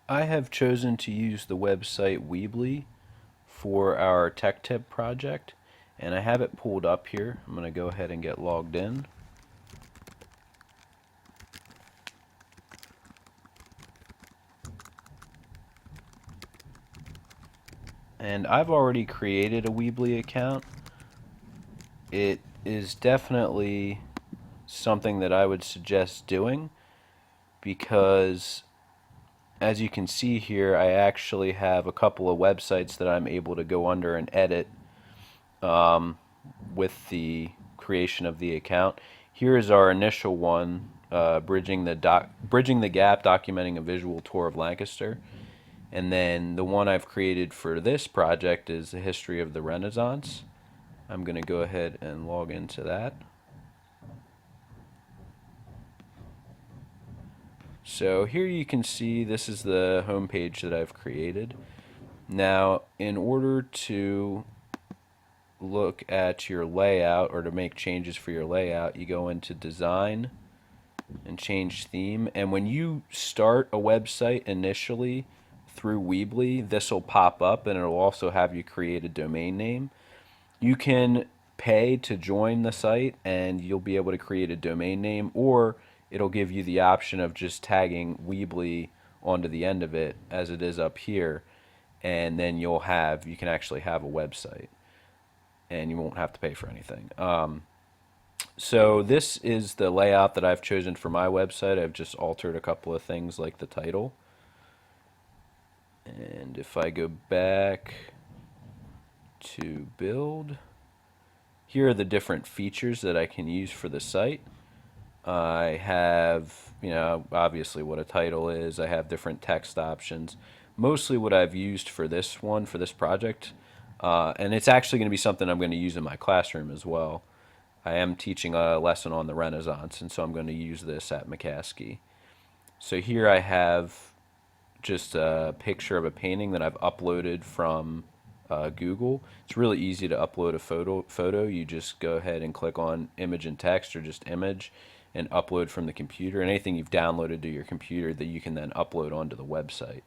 I have chosen to use the website Weebly for our tech tip project, and I have it pulled up here. I'm going to go ahead and get logged in. And I've already created a Weebly account. It is definitely something that I would suggest doing because, as you can see here, I actually have a couple of websites that I'm able to go under and edit with the creation of the account. Here is our initial one, bridging the gap, documenting a visual tour of Lancaster. And then the one I've created for this project is the history of the Renaissance. I'm going to go ahead and log into that. So here you can see this is the home page that I've created. Now, in order to look at your layout or to make changes for your layout, you go into Design and change theme. And when you start a website initially through Weebly, this will pop up and it'll also have you create a domain name. You can pay to join the site and you'll be able to create a domain name, or it'll give you the option of just tagging Weebly onto the end of it as it is up here, and then you can actually have a website and you won't have to pay for anything. So this is the layout that I've chosen for my website. I've just altered a couple of things like the title. And if I go back to build, here are the different features that I can use for the site. I have, obviously what a title is. I have different text options. Mostly what I've used for this one, for this project, and it's actually going to be something I'm going to use in my classroom as well. I am teaching a lesson on the Renaissance, and so I'm going to use this at McCaskey. So here I have just a picture of a painting that I've uploaded from Google. It's really easy to upload a photo. You just go ahead and click on image and text or just image and upload from the computer. And anything you've downloaded to your computer that you can then upload onto the website.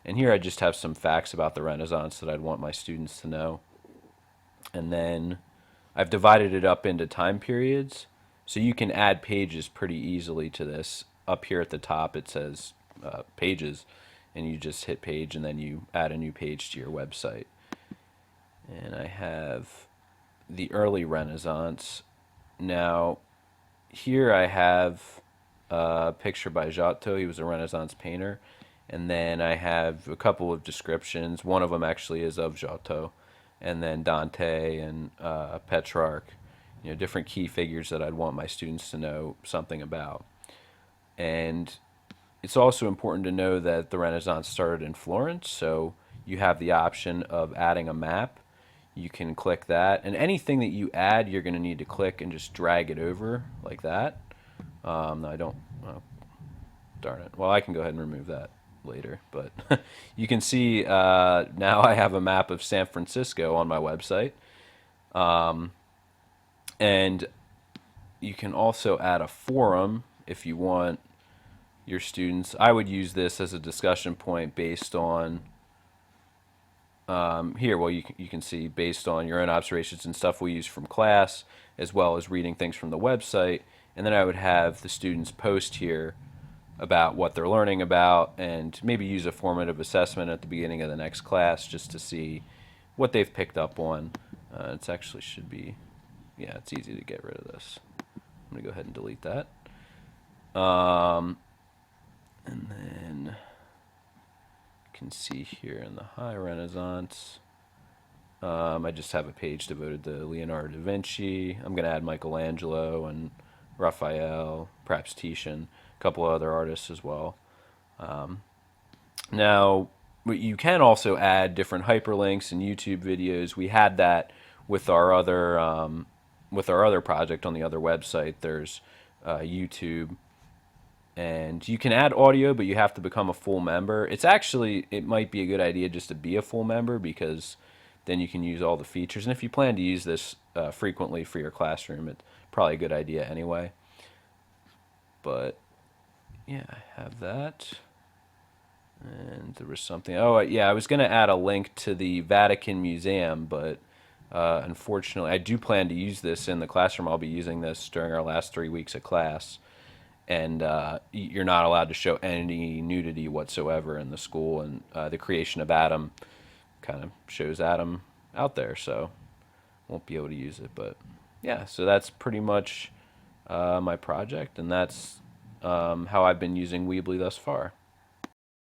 And here I just have some facts about the Renaissance that I'd want my students to know. And then I've divided it up into time periods, so you can add pages pretty easily to this. Up here at the top it says pages, and you just hit page and then you add a new page to your website. And I have the early Renaissance. Now, here I have a picture by Giotto. He was a Renaissance painter. And then I have a couple of descriptions. One of them actually is of Giotto. And then Dante and Petrarch, different key figures that I'd want my students to know something about. And it's also important to know that the Renaissance started in Florence, so you have the option of adding a map. You can click that, and anything that you add, you're going to need to click and just drag it over like that. No, I don't. Oh, darn it. Well, I can go ahead and remove that later, but you can see now I have a map of San Francisco on my website. And you can also add a forum if you want your students. I would use this as a discussion point based on here. Well, you can see based on your own observations and stuff we use from class, as well as reading things from the website. And then I would have the students post here about what they're learning about, and maybe use a formative assessment at the beginning of the next class just to see what they've picked up on. It's actually should be, yeah, it's easy to get rid of this. I'm going to go ahead and delete that. And then you can see here in the High Renaissance, I just have a page devoted to Leonardo da Vinci. I'm going to add Michelangelo and Raphael, perhaps Titian, a couple of other artists as well. Now, you can also add different hyperlinks and YouTube videos. We had that with our other project on the other website. There's YouTube, and you can add audio, but you have to become a full member. It might be a good idea just to be a full member, because then you can use all the features. And if you plan to use this frequently for your classroom, it's probably a good idea anyway. But yeah, I have that. And there was something. Oh, yeah, I was going to add a link to the Vatican Museum, but unfortunately, I do plan to use this in the classroom. I'll be using this during our last 3 weeks of class. And you're not allowed to show any nudity whatsoever in the school. And the creation of Adam kind of shows Adam out there, so won't be able to use it. But yeah, so that's pretty much my project, and that's how I've been using Weebly thus far.